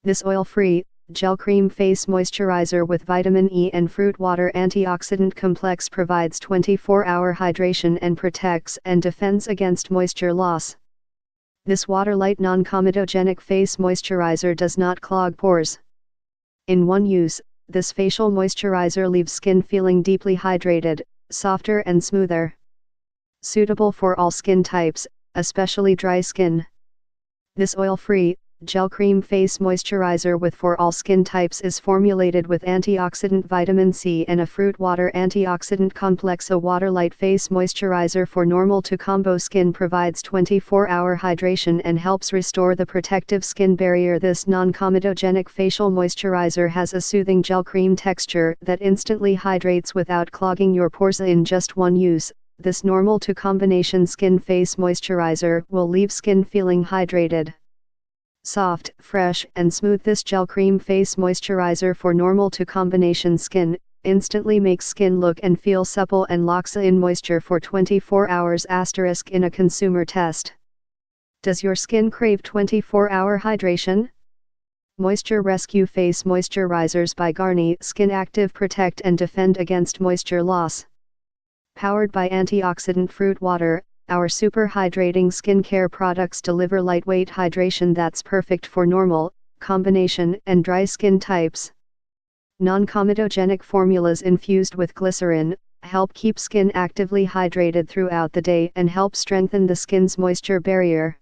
This oil-free, gel cream face moisturizer with vitamin E and fruit water antioxidant complex provides 24-hour hydration and protects and defends against moisture loss. This water-light non-comedogenic face moisturizer does not clog pores. In one use, this facial moisturizer leaves skin feeling deeply hydrated, softer and smoother. Suitable for all skin types, especially dry skin. This oil-free, gel cream face moisturizer for all skin types is formulated with antioxidant vitamin C and a fruit water antioxidant complex. A water-light face moisturizer for normal to combo skin provides 24-hour hydration and helps restore the protective skin barrier. This non-comedogenic facial moisturizer has a soothing gel cream texture that instantly hydrates without clogging your pores. In just one use, this normal to combination skin face moisturizer will leave skin feeling hydrated, soft, fresh and smooth. This gel cream face moisturizer for normal to combination skin instantly makes skin look and feel supple and locks in moisture for 24 hours. In a consumer test. Does your skin crave 24-hour hydration? Moisture Rescue Face Moisturizers by Garnier SkinActive protect and defend against moisture loss. Powered by antioxidant fruit water, our super hydrating skincare products deliver lightweight hydration that's perfect for normal, combination and dry skin types. Non-comedogenic formulas infused with glycerin help keep skin actively hydrated throughout the day and help strengthen the skin's moisture barrier.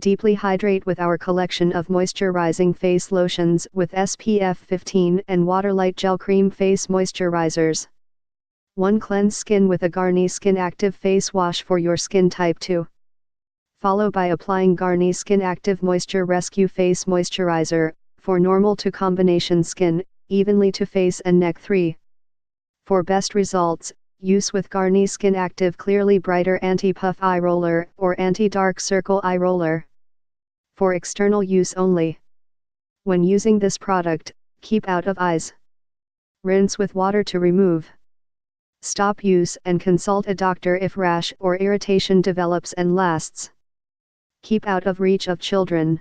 Deeply hydrate with our collection of moisturizing face lotions with SPF 15 and water-light gel cream face moisturizers. 1. Cleanse skin with a Garnier SkinActive face wash for your skin type 2. Follow by applying Garnier SkinActive Moisture Rescue Face Moisturizer, for normal to combination skin, evenly to face and neck. 3. For best results, use with Garnier SkinActive Clearly Brighter Anti-Puff Eye Roller or Anti-Dark Circle Eye Roller. For external use only. When using this product, keep out of eyes. Rinse with water to remove. Stop use and consult a doctor if rash or irritation develops and lasts. Keep out of reach of children.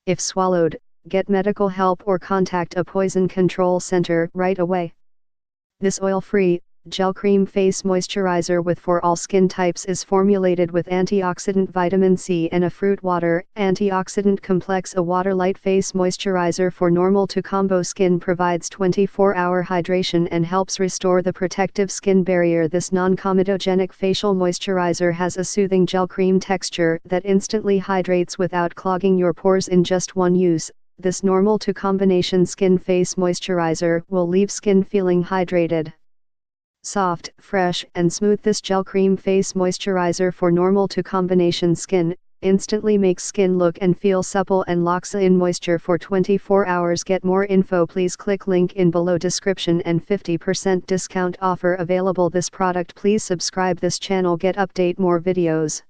If swallowed, get medical help or contact a poison control center right away. This oil-free, gel cream face moisturizer for all skin types is formulated with antioxidant vitamin C and a fruit water antioxidant complex. A water-light face moisturizer for normal to combo skin provides 24-hour hydration and helps restore the protective skin barrier. This non-comedogenic facial moisturizer has a soothing gel cream texture that instantly hydrates without clogging your pores. In just one use, this normal to combination skin face moisturizer will leave skin feeling hydrated, soft, fresh and smooth. This gel cream face moisturizer for normal to combination skin instantly makes skin look and feel supple and locks in moisture for 24 hours. Get more info, please click link in below description and 50% discount offer available. This product. Please subscribe this channel, get update more videos.